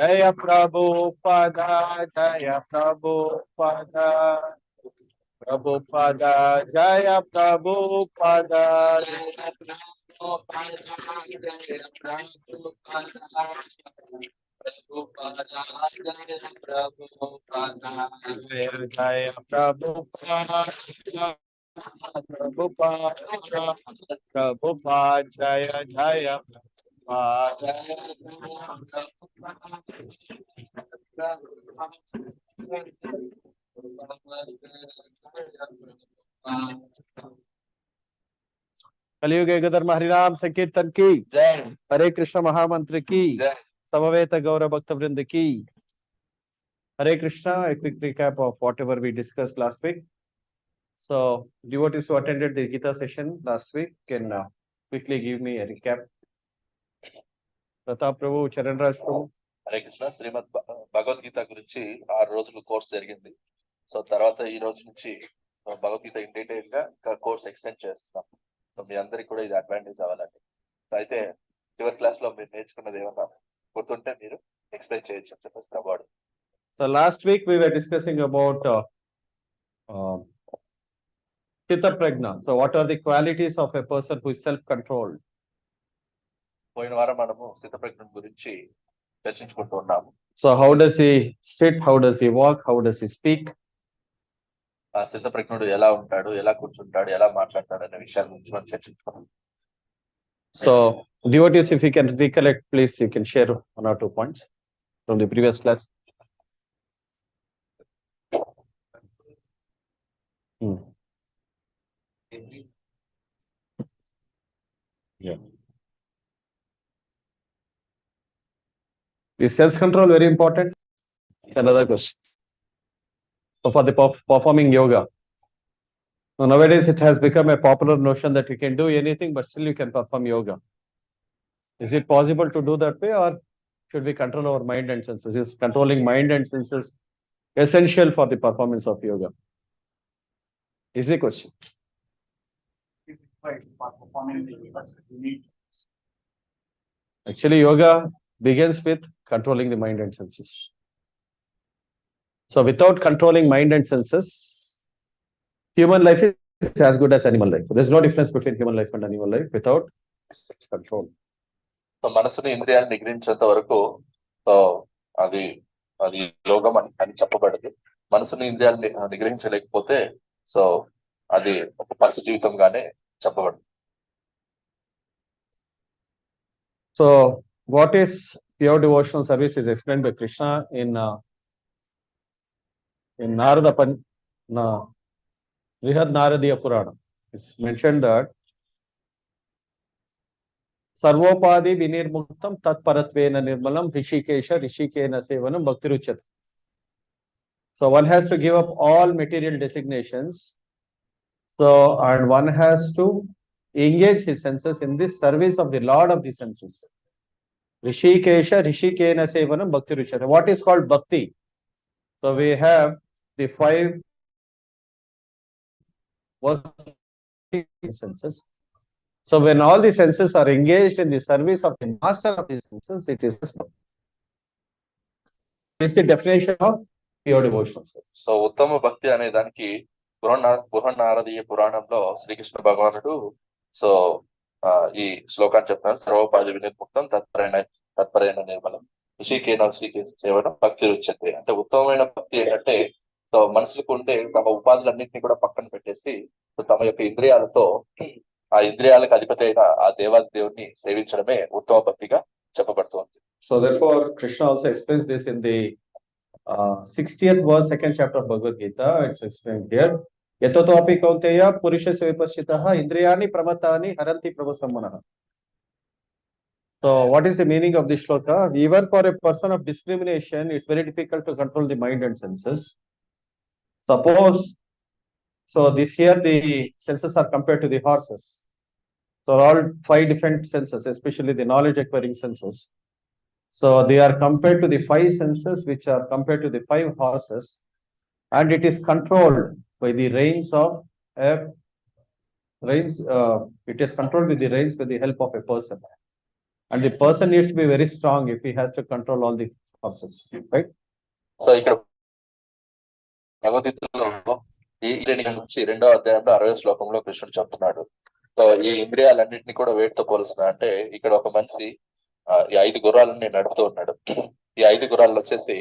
Jaya Prabhupada, Jaya Prabhupada, Prabhupada, Jaya Prabhupada, Jaya Prabhupada, Jaya Prabhupada, Prabhupada, Jaya Prabhupada, Jaya Jaya Prabhupada, Prabhupada, Prabhupada, Jaya Jaya कलयुग युग धर्म हरिनाम संकीर्तन की जय, हरे कृष्ण महामंत्र की जय, समवेत गौरव भक्त वृंद की हरे Krishna. A quick recap of whatever we discussed last week. So devotees who attended the Gita session last week can quickly give me a recap. Pratap Prabhu, Charan Raj Prabhu. Hare Krishna. శ్రీమద్ భగవద్గీత గురించి 6 రోజులు కోర్స్ జరిగింది. సో తర్వాత ఈ రోజు నుంచి Bhagavad Gita in detail గా course extend చేస్తున్నాం. So మీ అందరికి కూడా ఇది అడ్వాంటేజ్ అవ్వాలండి. అయితే చివరి క్లాస్ లో మీరు నేర్చుకున్నది ఏమన్నా గుర్తుంటే మీరు ఎక్స్ప్లెయిన్ చేయొచ్చు అని చెప్పేసి award. So last week we were discussing about Chitta Prajna. So what are the qualities of a person who is self-controlled? పోయిన వారం మనము స్థితప్రజ్ఞ గురించి చర్చించుకుంటూ ఉన్నాము. So how does he sit? How does he walk? How does he speak? ఆ స్థితప్రజ్ఞుడు ఎలా ఉంటాడు, ఎలా కూర్చుంటాడు, ఎలా మాట్లాడతాడు అనే విషయాల గురించి మనం చర్చించుకున్నాం. So devotees, if you can recollect, please you can share 1 or 2 points from the previous class. Yeah. Is self-control very important? Another question. So for the performing yoga. So nowadays it has become a popular notion that you can do anything, but still you can perform yoga. Is it possible to do that way, or should we control our mind and senses? Is controlling mind and senses essential for the performance of yoga? Is the question. Actually, yoga begins with controlling the mind and senses. So without controlling mind and senses, human life is as good as animal life. So there's no difference between human life and animal life without such control. So మనసుని ఇంద్రియాలు నిగ్రహించేంత వరకు so అది అది యోగం అని చెప్పబడదు. మనసుని ఇంద్రియాలు నిగ్రహించలేకపోతే so అది ఒక పశు జీవితంగానే చెప్పబడదు. So what is pure devotional service is explained by Krishna in Narada Brihad Naradiya Purana. It's mentioned that Sarvopadi vinirmuktam tatparatvena nirmalam rishikesha rishikena sevanam bhaktiruchat. So one has to give up all material designations. So and one has to engage his senses in this service of the Lord of the senses. Rishikesha rishikena sevanam bhaktiruchat. What is called bhakti? So we have the 5 working senses. So when all the senses are engaged in the service of the master of the senses, it is bhakti. This is the definition of pure devotion. So ఉత్తమ భక్తి అనే దానికి బృహన్నారదీయ పురాణంలో శ్రీకృష్ణ భగవానుడు so ఈ శ్లోకాన్ని చెప్తారు. సర్వోపాధి వినిర్ముక్తం తత్పరైన నిర్మలం ఋషికేన సేవనం భక్తి రుచ్యతే. అంటే ఉత్తమమైన భక్తి ఏంటంటే సో మనుషులకు ఉండే తమ ఉపాధులన్నింటినీ కూడా పక్కన పెట్టేసి తమ యొక్క ఇంద్రియాలతో ఆ ఇంద్రియాలకు అధిపతి అయిన ఆ దేవుడిని సేవించడమే ఉత్తమ భక్తిగా చెప్పబడుతుంది. So therefore Krishna also explains this in the 60th verse, 2nd chapter of Bhagavad Gita. It's explained here. Yatatopi kaunteya purushasya vipassitaha indriyani pramatani haranti prabhasammanah. So what is the meaning of this shloka? Even for a person of discrimination, it's very difficult to control the mind and senses. Suppose, so this here the senses are compared to the horses. So all 5 different senses, especially the knowledge acquiring senses. So they are compared to the 5 senses which are compared to the 5 horses, and it is controlled by the reins of it is controlled with the reins with the help of a person. And the person needs to be very strong if he has to control all the horses, right? So ఇక్కడ భగవద్గీతలో ఈ ఇంద్రియాల నుంచి 2వ అధ్యాయంలో 60వ శ్లోకంలో కృష్ణుడు చెప్తున్నాడు. సో ఈ ఇంద్రియాలన్నింటినీ కూడా వేటితో పోలుస్తున్నా అంటే ఇక్కడ ఒక మనిషి ఈ 5 గుర్రాలని నడుపుతూ ఉన్నాడు. ఈ 5 గుర్రాలు వచ్చేసి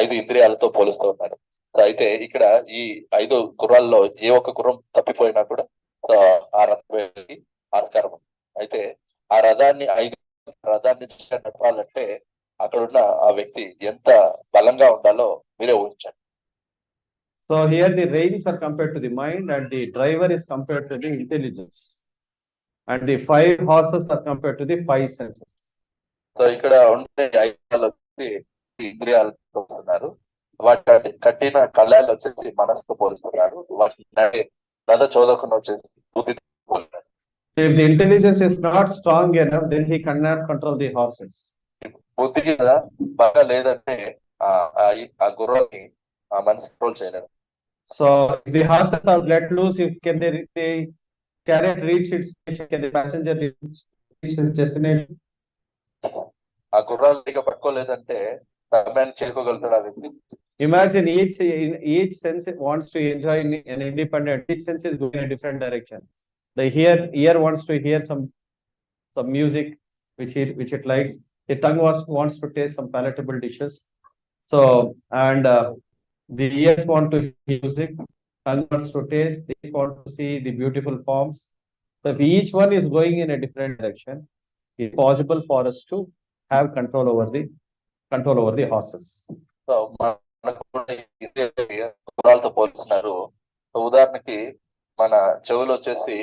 5 ఇంద్రియాలతో పోలుస్తూ ఉన్నారు. సో అయితే ఇక్కడ ఈ 5 గుర్రాల్లో ఏ ఒక్క గుర్రం తప్పిపోయినా కూడా సో ఆ రథానికి ఆస్కారం ఉంది. అయితే ఆ రథాన్ని 5 రథాన్ని నడపాలంటే అక్కడున్న ఆ వ్యక్తి ఎంత బలంగా ఉండాలో మీరే ఊహించండి. So here the reins are compared to the mind and the driver is compared to the intelligence. And the 5 horses are compared to the 5 senses. So ఇక్కడ ఉండే 5 వచ్చి ఇంద్రియాలతో పోలుస్తున్నారు. వాటి కట్టిన కళ్ళాలు వచ్చేసి మనసుతో పోలుస్తున్నారు. వాటి రథ చోదకుని వచ్చేసి బుద్ధితో పోలుస్తున్నారు. So if the intelligence is not strong enough, then he cannot control the horses. బుద్ధి కదా బాగా లేదంటే ఆ గుర్రాన్ని మనసు కంట్రోల్ చేయలేరు. So if the horses are let loose, if the chariot reach its station, can the passenger reach his destination? ఆ గుర్రాలు పట్టుకోలేదంటే గమ్యాన్ని చేరుకోగలుగుతాడు ఆ వ్యక్తి. Imagine each sense wants to enjoy an independent. Each sense is going in a different direction. The ear wants to hear some music which it likes. The tongue wants to taste some palatable dishes. So and the ears want to hear music, tongue wants to taste, they want to see the beautiful forms. So if each one is going in a different direction, it's possible for us to have control over the horses. So మనకు గుర్రాలతో పోలుస్తున్నారు. ఉదాహరణకి మన చెవులు వచ్చేసి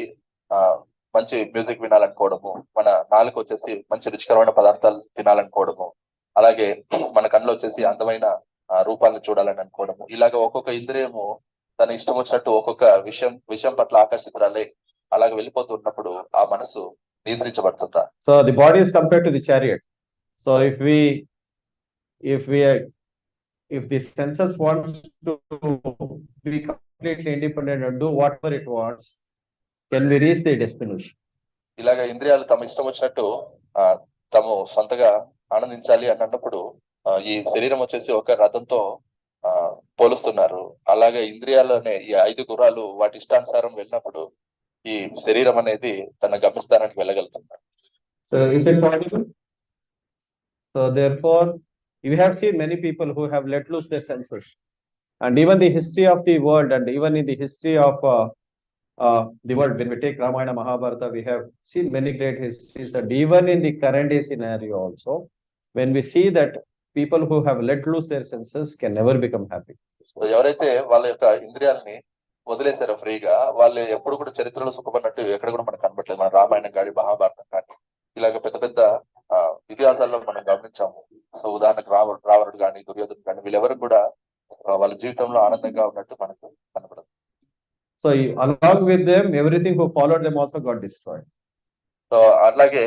మంచి music వినాలనుకోవడము, మన నాలుక వచ్చేసి మంచి రుచికరమైన పదార్థాలు తినాలనుకోవడము, అలాగే మన కళ్ళు వచ్చేసి అందమైన రూపాలను చూడాలని అనుకోవడము. ఇలాగ ఒక్కొక్క ఇంద్రియము తన ఇష్టం వచ్చినట్టు ఒక్కొక్క విషయం పట్ల ఆకర్షితురాలే అలాగ వెళ్ళిపోతున్నప్పుడు ఆ మనసు నియంత్రించబడుతుందా. So the body is compared to the chariot. So if the senses wants to be completely independent and do whatever it wants, can we reach the destination? ఇలాగ ఇంద్రియాలు తమ ఇష్టం వచ్చినట్టు తాము సొంతగా ఆనందించాలి అన్నప్పుడు ఈ శరీరం వచ్చేసి ఒక రథంతో పోలుస్తున్నారు. అలాగే ఇంద్రియాలు అనే ఈ 5 గుర్రాలు వాటి ఇష్టానుసారం వెళ్ళినప్పుడు ఈ శరీరం అనేది తన గమ్యస్థానానికి వెళ్ళగలుగుతున్నారు. So is it possible? So therefore we have seen many people who have let loose their senses, and even the history of the world and even in the history of the world, when we take Ramayana, Mahabharata, we have seen many great histories, and even in the current day scenario also, when we see that people who have let loose their senses can never become happy. ఎవరైతే వాళ్ళ యొక్క ఇంద్రియాలని వదిలేశారో ఫ్రీగా, వాళ్ళు ఎప్పుడు కూడా చరిత్రలో సుఖపడినట్టు ఎక్కడ కూడా మనకు కనబడలేదు. మన రామాయణం కానీ మహాభారతం కానీ ఇలాగ పెద్ద పెద్ద ఇతిహాసాల్లో మనం గమనించాము. సో ఉదాహరణకు రావణుడు కానీ దుర్యోధనుడు కానీ వీళ్ళెవరు కూడా వాళ్ళ జీవితంలో ఆనందంగా ఉన్నట్టు మనకు కనబడదు. So along with them, everything who followed them also got destroyed. So అట్లాగే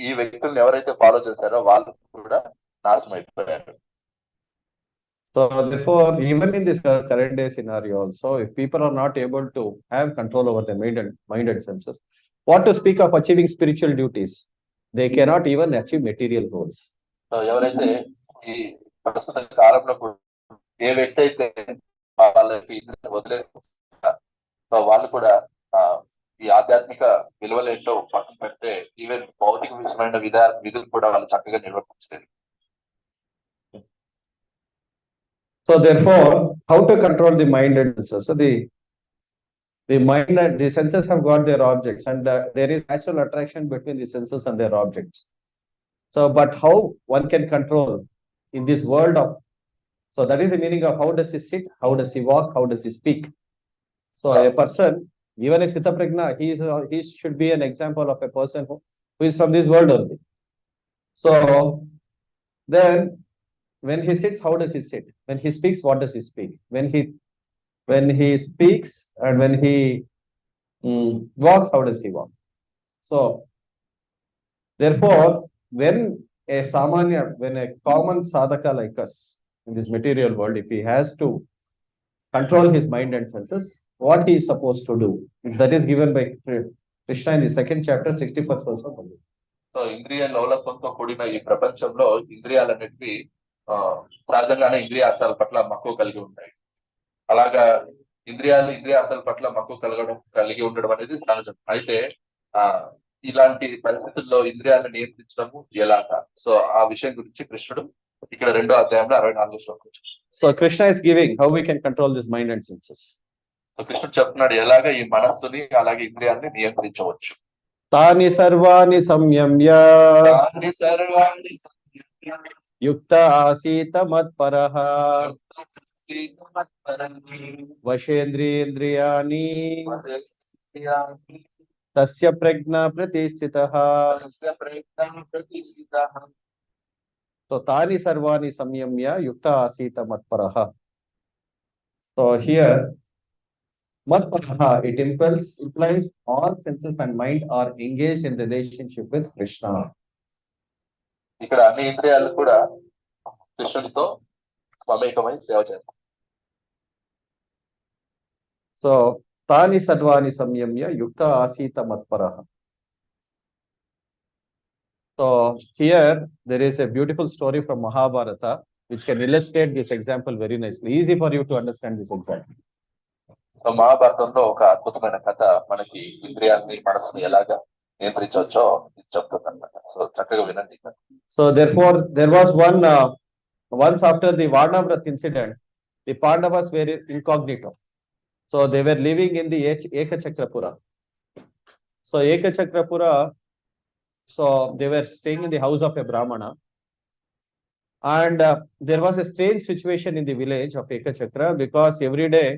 ఈ వ్యక్తులను ఎవరైతే ఫాలో చేశారో వాళ్ళు కూడా నాశనం అయిపోయారు. So therefore, even in this current day scenario also, if people are not able to have control over their mind and senses, what to speak of achieving spiritual duties? They cannot even achieve material goals. So ఎవరైతే ఈ ప్రస్తుత కాలంలో ఏ వ్యక్తి అయితే వాళ్ళకి వదిలేస్తారు వాళ్ళు కూడా ఈ ఆధ్యాత్మిక విలువలు ఏంటో పక్కన పెడితే ఈవెన్ భౌతిక విషయమైన విధులు కూడా వాళ్ళు చక్కగా నిర్వర్తించలేదు. So therefore, how to control the mind and senses? So the mind and the senses have got their objects, and there is natural attraction between the senses and their objects. So, but how one can control in this world of, so that is the meaning of how does he sit, how does he walk, how does he speak. So a person, even a Sita Prajna, he should be an example of a person who is from this world only. So then when he sits, how does he sit? When he speaks, what does he speak? When he speaks and when he walks, how does he walk? So therefore, when a common sadhaka like us in this material world, if he has to control his mind and senses, what he is supposed to do? That is given by Krishna in the 2nd chapter, 61st verse of Bhagavad Gita. So ఇంద్రియ లోలత్వంతో కూడిన ఈ ప్రపంచంలో ఇంద్రియాలన్నిటివి సహజంగానే ఇంద్రియార్థాల పట్ల మక్కువ కలిగి ఉంటాయి. అలాగా ఇంద్రియార్థాల పట్ల మక్కువ కలిగి ఉండడం అనేది సహజం. అయితే ఇలాంటి పరిస్థితుల్లో ఇంద్రియాలను నియంత్రించడము ఎలాగా, సో ఆ విషయం గురించి కృష్ణుడు ఇక్కడ 2వ అధ్యాయంలో 64వ శ్లోకం. So Krishna is giving how we can control this mind and senses. కృష్ణుడు చెప్తున్నాడు ఎలాగ ఈ మనస్సుని అలాగే ఇంద్రియాలని నియంత్రించవచ్చు. తాని సర్వాణి సంయమ్య యుక్త ఆసీత మత్పరః వశేంద్రియేంద్రియాణి తస్య ప్రజ్ఞా ప్రతిష్ఠితః. సో తాని సర్వాణి సంయమ్య యుక్త ఆసీత మత్పరః. So here Matparaha, it implies all senses and mind are engaged in relationship with Krishna. ఇక్కడ అన్ని ఇంద్రియాలు కూడా కృష్ణుడితో మమేకమై సేవ చేస్తాయి. So, tani sarvani samyamya yukta asita matparaha. So, here there is a beautiful story from Mahabharata which can illustrate this example very nicely. Easy for you to understand this example. మహాభారతంలో ఒక అద్భుతమైన కథ మనకి ఇంద్రియాలని మనసుని ఎలాగా నియంత్రించవచ్చో చెప్తుంది అనమాట. సో చక్కగా వినండి. So therefore there was once after the Varnavrat incident, the Pandavas were incognito. So they were living in the Ekachakrapura. So Ekachakrapura, so they were staying in the house of a Brahmana, and there was a strange situation in the village of Ekachakra because every day,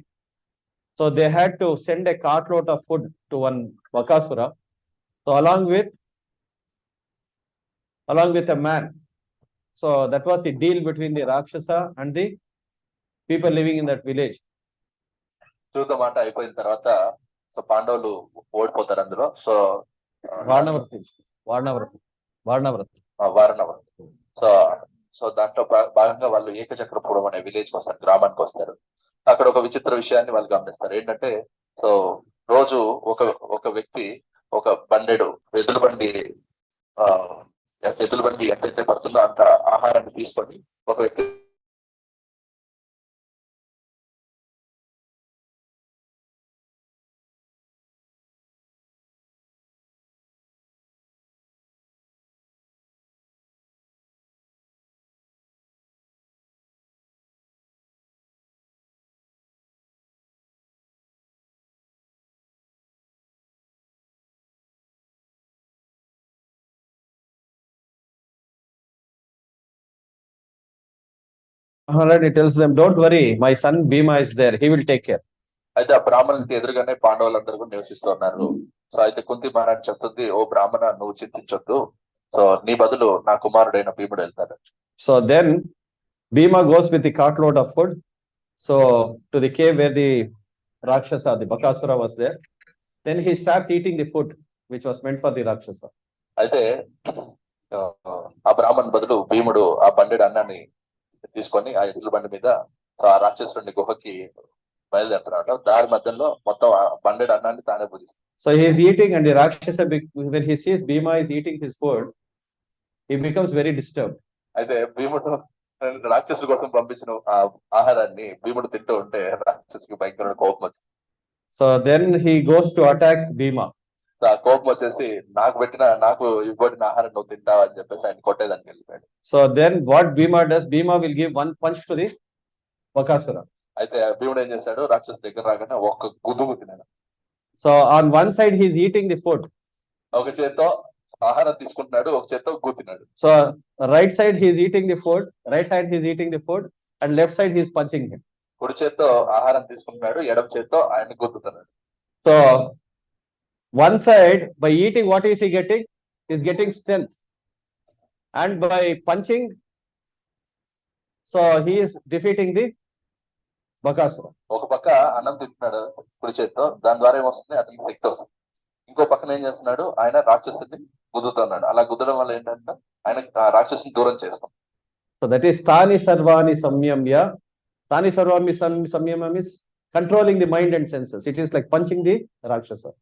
so they had to send a cartload of food to one Bakasura. So along with a man. So that was the deal between the Rakshasa and the people living in that village. చూద్దాం మాట అయిపోయిన తర్వాత so పాండవులు ఓడిపోతారు అందులో. So వారణవరతి. So దాంట్లో భాగంగా వాళ్ళు ఏకచక్రపురం అనే విలేజ్ కి వస్తారు, గ్రామానికి వస్తారు. అక్కడ ఒక విచిత్ర విషయాన్ని వాళ్ళు గమనిస్తారు. ఏంటంటే సో రోజు ఒక వ్యక్తి ఒక ఎద్దుల బండి ఎంతైతే పడుతుందో అంత ఆహారాన్ని తీసుకొని ఒక వ్యక్తి He tells them, don't worry, my son Bhima is there, he will take care. అయితే ఆ బ్రాహ్మణులకి ఎదురుగానే పాండవులందరూ కూడా నివసిస్తున్నారు. సో అయితే కుంతి మహారాణి చెప్తుంది, ఓ బ్రాహ్మణ నువ్వు చింతించొద్దు, సో నీ బదులు నా కుమారుడైన భీముడు వెళ్తాడు. So then Bhima goes with the cartload of food, so to the cave where the Rakshasa, the Bakasura was there. Then he starts eating the food which was meant for the Rakshasa. అయితే ఆ బ్రాహ్మణ బదులు భీముడు ఆ బండెడు అన్నాన్ని తీసుకొని ఆ ఎద్దుల బండి మీద ఆ రాక్షసుడి గుహకి బయలుదేరుతున్నాడు. దారి మధ్యలో మొత్తం ఆ బండెడు అన్నాన్ని తానే పూజిస్తాడు. So he is eating, and the Rakshasa, when he sees Bhima is eating his food, he becomes very disturbed. అయితే భీముడు రాక్షసుల కోసం పంపించిన ఆ ఆహారాన్ని భీముడు తింటూ ఉంటే రాక్షసుకి భయంకరమైన కోపం వచ్చింది. So then he goes to attack Bhima. ఆ కోపం వచ్చేసి నాకు ఇవ్వబడిన ఆహారం నువ్వు తింటావా అని చెప్పేసి ఆయన కొట్టేదానికి వెళ్ళిపోయాడు. So then what Bhima does, Bhima will give one punch to the Bakasura. అయితే భీముడు ఏం చేశాడు, రాక్షసు దగ్గర రాగానే ఒక్క గుద్దు తిన్నాడు. So on one side he is eating the food. ఒక చేత్తో ఆహారం తీసుకుంటున్నాడు, ఒక చేత్తో గుద్దినాడు. So right side he is eating the food, right hand he is eating the food, and left side he is punching him. కుడి చేత్తో ఆహారం తీసుకుంటున్నాడు, ఎడమ చేత్తో ఆయన గుద్దుతున్నాడు. So one side, by eating, what is he getting? He is getting strength, and by punching, so he is defeating the Bakasura. ఒక పక్క అన్నం తింటున్నాడు కుడి చేత్తో, దాని ద్వారా ఏమొస్తుంది, అతనికి శక్తి వస్తుంది. ఇంకో పక్కన ఏం చేస్తున్నాడు, ఆయన రాక్షసుని గుద్దుతున్నాడు. అలా గుద్దడం వల్ల ఏంటంటే ఆయన రాక్షసుని దూరం చేస్తాం. So that is Tani Sarvani Samyamya. Tani Sarvani Samyamya is controlling the mind and senses. It is like punching the Rakshasa.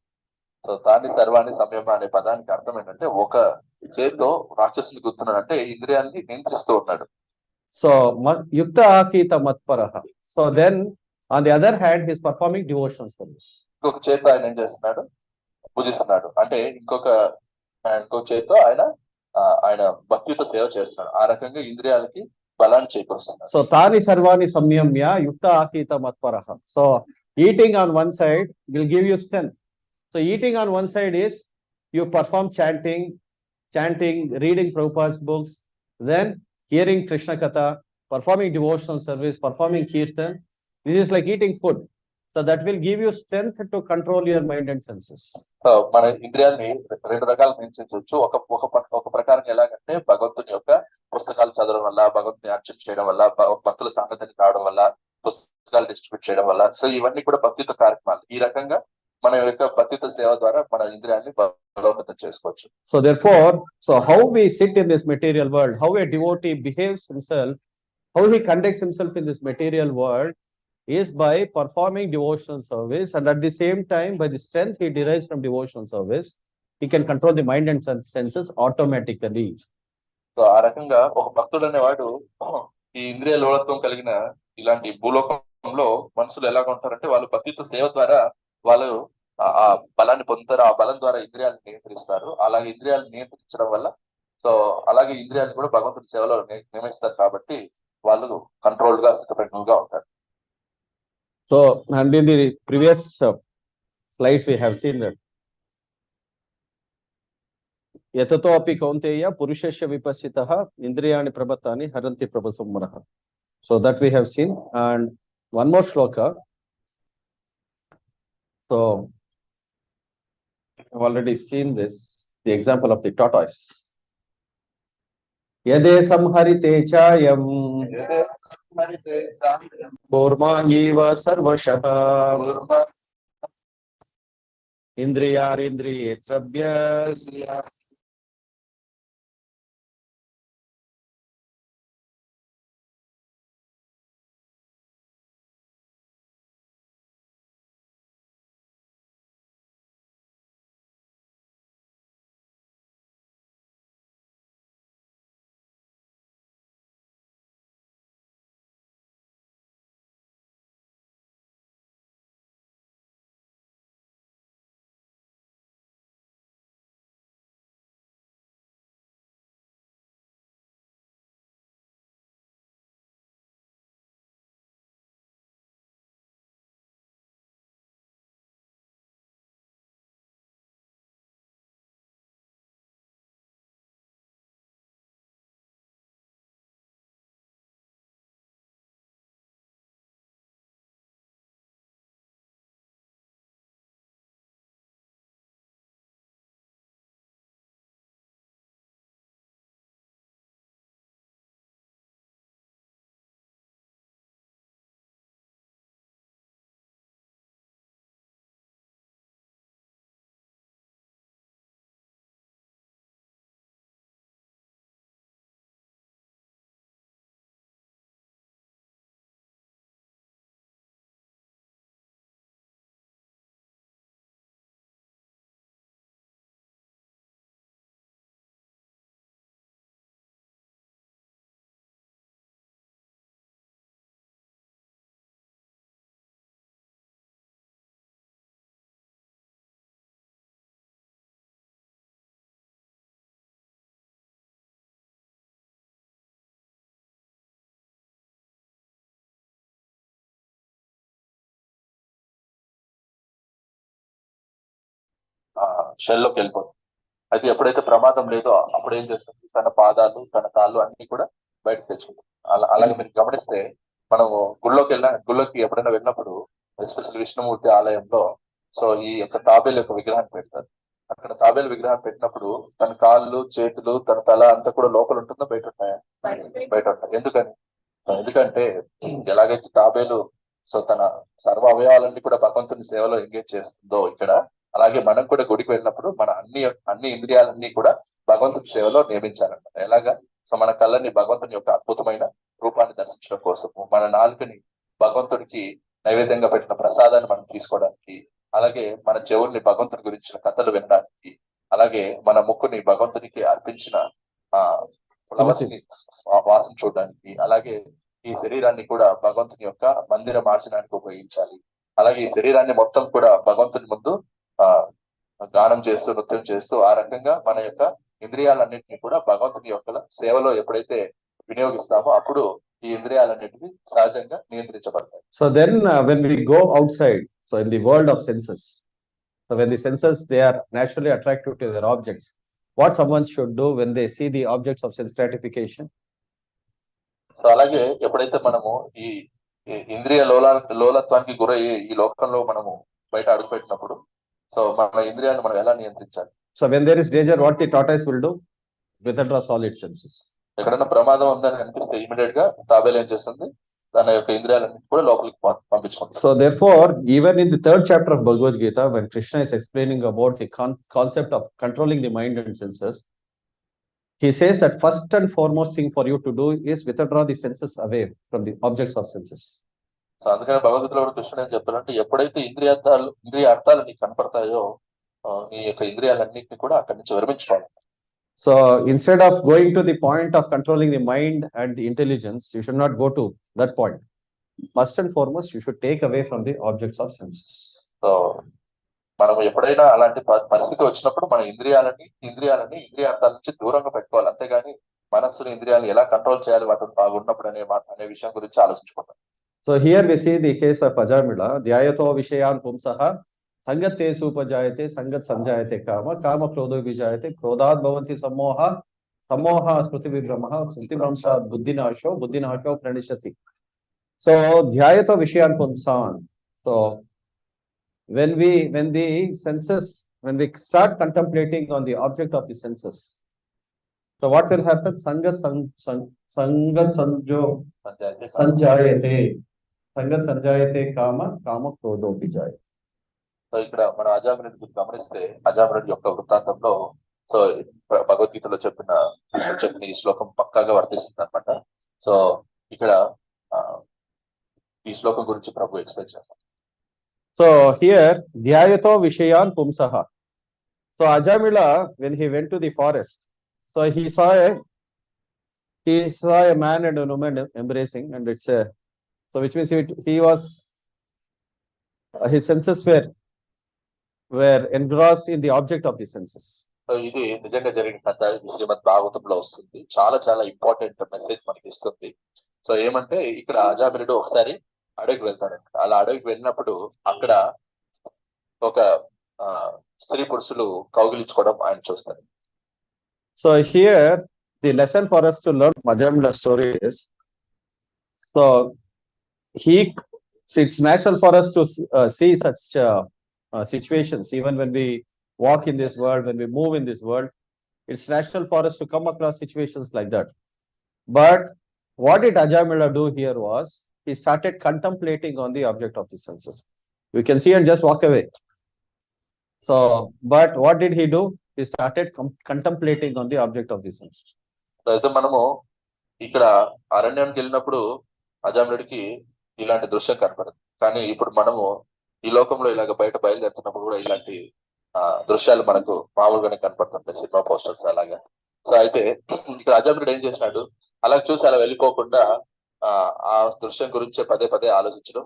So తాని సర్వాణి సంయమ అనే పదానికి అర్థం ఏంటంటే ఒక చేతిలో రాక్షసుని గుర్తున్నాడు అంటే ఇంద్రియాన్ని నియంత్రిస్తూ ఉన్నాడు. So yukta asita matparaha. So then on the other hand, he is performing devotional service. ఇంకొక చేతితో ఆయన ఏం చేస్తున్నాడు, పూజిస్తున్నాడు. అంటే ఇంకొక చేతితో ఆయన భక్తితో సేవ చేస్తున్నాడు. ఆ రకంగా ఇంద్రియాలకి బలాన్ని చేకూరుస్తున్నాడు. So tani sarvani samyamya yukta asita matparaha. So eating on one side will give you strength. So eating on one side is you perform chanting, reading Prabhupada's books, then hearing Krishna Katha, performing devotional service, performing kirtan. This is like eating food. So that will give you strength to control your mind and senses. So మన ఇంద్రియాలని రెండు రకాలు నియంత్రించవచ్చు. ఒక ప్రకారం ఎలాగంటే భగవంతుని యొక్క పుస్తకాలు చదవడం వల్ల, భగవంతుని అర్చన చేయడం వల్ల, భక్తుల సంగతిని కావడం వల్ల, పుస్తకాలు డిస్ట్రిబ్యూట్ చేయడం వల్ల. సో ఇవన్నీ కూడా భక్తితో కార్యక్రమాలు. ఈ రకంగా మన యొక్క భక్తితో సేవ ద్వారా మన ఇంద్రియాన్ని బలోపేతం చేసుకోవచ్చు. So therefore, how we sit in this material world, how a devotee behaves himself, how he conducts himself in this material world is by performing devotional service, and at the same time by the strength he derives from devotional service, he can control the mind and senses automatically. So ఆ రకంగా ఒక భక్తుడు అనేవాడు ఈ ఇంద్రియ లోలత్వం కలిగిన ఇలాంటి భూలోకంలో మనుషులు ఎలాగ ఉంటారంటే వాళ్ళు భక్తితో సేవ ద్వారా వాళ్ళు ఆ బలాన్ని పొందుతారు. ఆ బలం ద్వారా ఇంద్రియాలను నియంత్రిస్తారు. అలాగే ఇంద్రియాలను నియంత్రించడం వల్ల అలాగే ఇంద్రియాలను కూడా భగవంతుడి సేవలో నియమిస్తారు. కాబట్టి వాళ్ళు కంట్రోల్డ్ గా, స్థితప్రజ్ఞులుగా ఉంటారు. So, and in the previous slides we have seen that yatato api kaunteya purushasya vipassitah indriyani prabhattani haranti prabhasamaraha. So that we have seen. And one more shloka. So I've already seen this, the example of the tortoise. Yade samharite chayam Kurmangiva sarvashah indriyarindrayetrabhyas షెల్లోకి వెళ్ళిపోతుంది. అయితే ఎప్పుడైతే ప్రమాదం లేదో అప్పుడు ఏం చేస్తుంది, తన పాదాలు, తన కాళ్ళు అన్ని కూడా బయటకు తెచ్చుకుంటుంది. అలాగే మీరు గమనిస్తే మనము గుళ్ళోకి ఎప్పుడైనా వెళ్ళినప్పుడు, ఎస్పెషల్ విష్ణుమూర్తి ఆలయంలో సో ఈ యొక్క తాబేలు యొక్క విగ్రహాన్ని పెడతారు. అక్కడ తాబేలు విగ్రహం పెట్టినప్పుడు తన కాళ్ళు, చేతులు, తన తల అంతా కూడా లోపల ఉంటుందో బయట ఉంటాయా? బయట ఉంటాయి. ఎందుకంటే ఎలాగైతే తాబేలు సో తన సర్వ అవయవాలన్నీ కూడా భగవంతుని సేవలో ఎంగేజ్ చేస్తుందో ఇక్కడ, అలాగే మనం కూడా గుడికి వెళ్ళినప్పుడు మన అన్ని ఇంద్రియాలన్నీ కూడా భగవంతుని సేవలో నియమించాలన్నమాట. ఎలాగా? సో మన కళ్ళని భగవంతుని యొక్క అద్భుతమైన రూపాన్ని దర్శించడం కోసము, మన నాలుకని భగవంతుడికి నైవేద్యంగా పెట్టిన ప్రసాదాన్ని మనం తీసుకోవడానికి, అలాగే మన చెవుల్ని భగవంతుని గురించిన కథలు వినడానికి, అలాగే మన ముక్కుని భగవంతునికి అర్పించిన ఆ ఫ్లవర్స్ ని వాసన చూడడానికి, అలాగే ఈ శరీరాన్ని కూడా భగవంతుని యొక్క మందిరం మార్చడానికి ఉపయోగించాలి. అలాగే ఈ శరీరాన్ని మొత్తం కూడా భగవంతుని ముందు ఆ గానం చేస్తూ నృత్యం చేస్తూ ఆ రకంగా మన యొక్క ఇంద్రియాలన్నింటినీ కూడా భగవంతుని యొక్క సేవలో ఎప్పుడైతే వినియోగిస్తామో అప్పుడు ఈ ఇంద్రియాలన్నింటినీ సహజంగా నియంత్రించబడతాయి. So then when we go outside, so in the world of senses, so when the senses, they are naturally attracted to their objects, what someone should do when they see the objects of sense gratification? So అలాగే ఎప్పుడైతే మనము ఈ ఇంద్రియ లోలత్వానికి గురయ్యి ఈ లోకంలో మనము బయట అడుగుపెట్టినప్పుడు సో మన ఇంద్రియాలను మనం ఎలా నియంత్రించాలి? So when there is danger, what the tortoise will do? Withdraws all its senses. ఎక్కడైనా ప్రమాదం ఉందని అనిపిస్తే ఇమీడియట్ గా తాబేలు ఏం చేస్తుంది? తన యొక్క ఇంద్రియాలన్నింటి కూడా లోపలికి పంపించుకుంటుంది. So therefore, even in the 3rd chapter of Bhagavad Gita, when Krishna is explaining about the concept of controlling the mind and senses, he says that first and foremost thing for you to do is withdraw the senses away from the objects of senses. So అందుకని భగవద్గీతలో కృష్ణుడు ఏం చెప్తారంటే ఎప్పుడైతే ఇంద్రియ అర్థాలు నీకు కనపడతాయో నీ యొక్క ఇంద్రియాలన్నింటినీ కూడా అక్కడి నుంచి విరమించుకోవాలి. So instead of going to the point of controlling the mind and the intelligence, you should not go to that point. First and foremost, you should take away from the objects of senses. So మనం ఎప్పుడైనా అలాంటి పరిస్థితి వచ్చినప్పుడు మన ఇంద్రియార్థాల నుంచి దూరంగా పెట్టుకోవాలి. అంతేగాని మనస్సుని ఇంద్రియాలను ఎలా కంట్రోల్ చేయాలి వాటిని బాగున్నప్పుడు అనే విషయం గురించి ఆలోచించుకుంటాం. So here we see the case of Ajamila, dhyayato vishayan pumsaha sangat supajayate sangat sanjayate kama krodho vijayate krodhat bhavanti sammoha smriti vibhramaha smriti vibhramshat buddhinasho pranishati. So dhyayato vishayan pumsan. So when the senses, when we start contemplating on the object of the senses, so what will happen? Sangat sanjayate kama krodho vijayate. So ఇక్కడ మన అజామినుడి గురించి గమనిస్తే అజామినుడి యొక్క వృత్తాంతంలో so భగవద్గీతలో చెప్పిన ఈ శ్లోకం పక్కాగా వర్తిస్తుంది అనమాట. సో ఇక్కడ ఈ శ్లోకం గురించి ప్రభు ఎక్స్ప్లెయిన్ చేస్తారు. So here dhyayato vishayan pumsaha. So Ajamila, when he went to the forest, so he saw a man and a woman embracing, and it's a, so which means he was his senses were engrossed in the object of the senses. So ఇది నిజంగా జరిగిన కథ. శ్రీమద్ భాగవతంలో వస్తుంది. చాలా చాలా important message మనకి ఇస్తుంది. సో ఏమంటే ఇక్కడ అజామిలుడు ఒకసారి అడవికి వెళ్తాడంట. అలా అడవికి వెళ్ళినప్పుడు అక్కడ ఒక స్త్రీ పురుషులు కౌగిలించుకోవడం ఆయన చూస్తారు. So here the lesson for us to learn Ajamila story is, so it's natural for us to see such situations even when we walk in this world, when we move in this world. It's natural for us to come across situations like that. But what did Ajamila do here was, he started contemplating on the object of the senses. You can see and just walk away. So, but what did he do? He started contemplating on the object of the senses. అయితే మనము ఇక్కడ అరణ్యానికి వెళ్ళినప్పుడు అజామిలుడికి ఇలాంటి దృశ్యం కనపడదు. కానీ ఇప్పుడు మనము ఈ లోకంలో ఇలాగ బయట బయలుదేరుతున్నప్పుడు కూడా ఇలాంటి దృశ్యాలు మనకు మామూలుగానే కనపడుతుంటాయి, సినిమా పోస్టర్స్ అలాగా. సో అయితే ఇక్కడ అజామిలుడు ఏం చేసినాడు, అలా చూసి అలా వెళ్ళిపోకుండా ఆ దృశ్యం గురించి పదే పదే ఆలోచించడం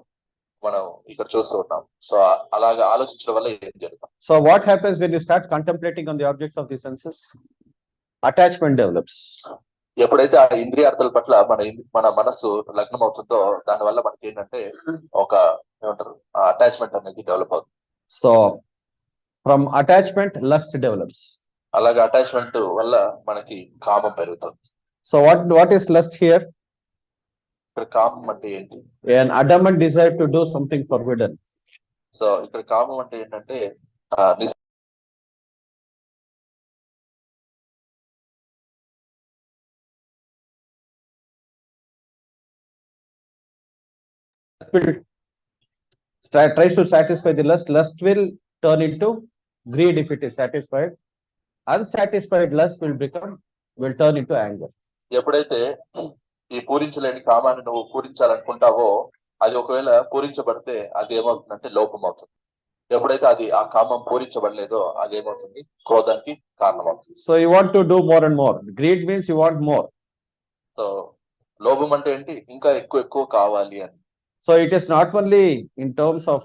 మనం ఇక్కడ చూస్తూ ఉన్నాం. సో అలాగా ఆలోచించడం వల్ల ఏం జరుగుతుంది? So what happens when you start contemplating on the objects of the senses? Attachment develops. ఎప్పుడైతే ఆ ఇంద్రియార్థాల పట్ల మన మనస్సు లగ్నం అవుతుందో దాని వల్ల మనకి ఏంటంటే ఒక ఏమంటారు అటాచ్మెంట్ అనేది డెవలప్ అవుతుంది. So from attachment lust develops. అలాగే అటాచ్మెంట్ వల్ల మనకి కామం పెరుగుతుంది. So what is lust here? ఇక్కడ కామం అంటే ఏంటి? An adamant desire to do something forbidden. So ఇక్కడ కామం అంటే ఏంటంటే tries to satisfy the lust will turn into greed if it is satisfied. Unsatisfied lust will turn into anger. ఎప్పుడైతే ఈ పూరించలేని కామాన్ని నువ్వు పూరించాలనుకుంటావో అది ఒకవేళ పూరించబడితే అది ఏమవుతుందంటే లోపం అవుతుంది. ఎప్పుడైతే అది ఆ కామం పూరించబడలేదో అదేమవుతుంది, క్రోధానికి కారణమవుతుంది. So you want to do more and more. Greed means you want more. So లోభం అంటే ఏంటి, ఇంకా ఎక్కువ ఎక్కువ కావాలి అని. So it is not only in terms of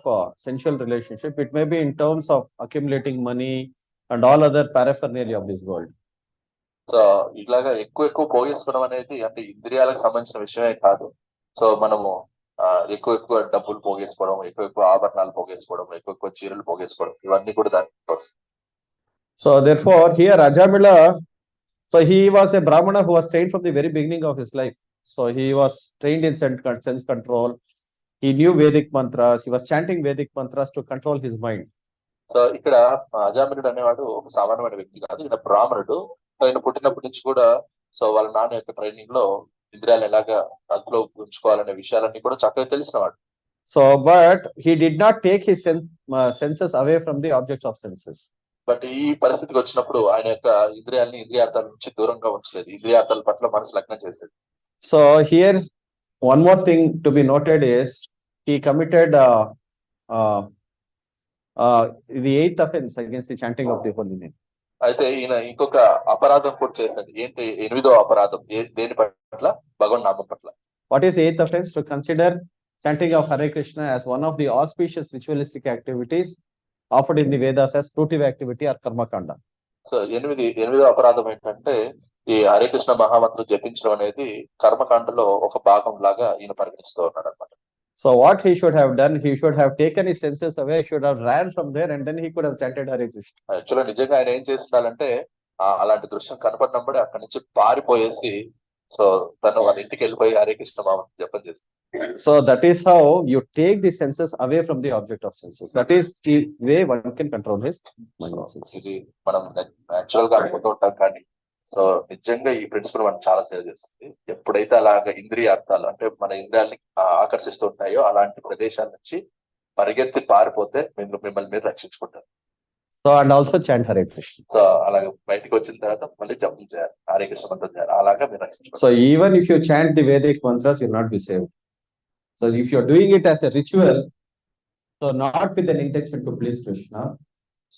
sensual relationship, it may be in terms of accumulating money and all other paraphernalia of this world. So ఇట్లాగా ఎక్కువ ఎక్కువ పోగేసుకోవడం అనేది అంటే ఇంద్రియాలకు సంబంధించిన విషయమే కాదు. సో మనము ఎక్కువ ఎక్కువ డబ్బులు పోగేసుకోవడం, ఎక్కువ ఎక్కువ ఆభరణాలు పోగేసుకోవడం, ఎక్కువ ఎక్కువ చీరలు పోగేసుకోవడం, ఇవన్నీ కూడా దానికి వస్తాయి. So therefore here Ajamila, so he was a Brahmana who was trained from the very beginning of his life. So he was trained in sense control. He knew Vedic mantras. He was chanting Vedic mantras to control his mind. So ఇక్కడ అజామినుడు అనేవాడు ఒక సామాన్యమైన వ్యక్తి కాదు, ఈయన బ్రాహ్మణుడు. ఆయన పుట్టినప్పటి నుంచి కూడా సో వాళ్ళ నాన్న యొక్క ట్రైనింగ్ లో ఇంద్రియాలు ఎలాగా అదుపులో ఉంచుకోవాలనే విషయాలన్నీ కూడా చక్కగా తెలిసినవాడు. So but he did not take his senses away from the objects of senses. But ఈ పరిస్థితికి వచ్చినప్పుడు ఆయన యొక్క ఇంద్రియాలని ఇంద్రియార్థాల నుంచి దూరంగా ఉంచలేదు, ఇంద్రియార్థాల పట్ల మనసు లగ్నం చేసేది. So here one more thing to be noted is he committed the 8th offense against the chanting of the holy name. అయితే ఈయన ఇంకొక అపరాధం కూడా చేశాడు. ఏంటి 8వ అపరాధం? దేని పట్ల? భగవన్ నామం పట్ల. What is the 8th offense? To consider chanting of Hare Krishna as one of the auspicious ritualistic activities offered in the Vedas as fruitive activity or karma kanda. So 8వ అపరాధం ఏంటంటే ఈ హరే కృష్ణ మహామంత్రం జపించడం అనేది కర్మకాండలో ఒక భాగం లాగా ఈయన పరిగణిస్తూ ఉన్నాడు అనమాట. So what he should have done, he should have taken his senses away, he should have ran from there and then he could have chanted Hare Krishna. యాక్చువల్గా నిజంగా ఆయన ఏం చేస్తుండాలంటే అలాంటి దృశ్యం కనపడినప్పుడే అక్కడి నుంచి పారిపోయేసి సో తను వాళ్ళ ఇంటికి వెళ్ళిపోయి హరే కృష్ణ మహామంత్రం జపం చేస్తాడు. So that is how you take the senses away from the object of senses. That is the way one can control his mind. ఇది మనం యాక్చువల్ గా అనుకుంటూ ఉంటాం, కానీ సో నిజంగా ఈ ప్రిన్సిపల్ మనం చాలా సేవ్ చేస్తుంది. ఎప్పుడైతే అలాగ ఇంద్రియ అర్థాలు అంటే మన ఇంద్రియాలని ఆకర్షిస్తూ ఉంటాయో అలాంటి ప్రదేశాల నుంచి పరిగెత్తి పారిపోతే మిమ్మల్ని మీరు రక్షించుకుంటారు. So and also chant Hare Krishna. So అలాగే బయటకు వచ్చిన తర్వాత మళ్ళీ జపం చేయాలి, హరే కృష్ణ మంత్రం చేయాలి, అలాగా మీరు రక్షించుకుంటారు. So even if you chant the Vedic mantras, you will not be saved. So if you are doing it as a ritual, so not with an intention to please Krishna,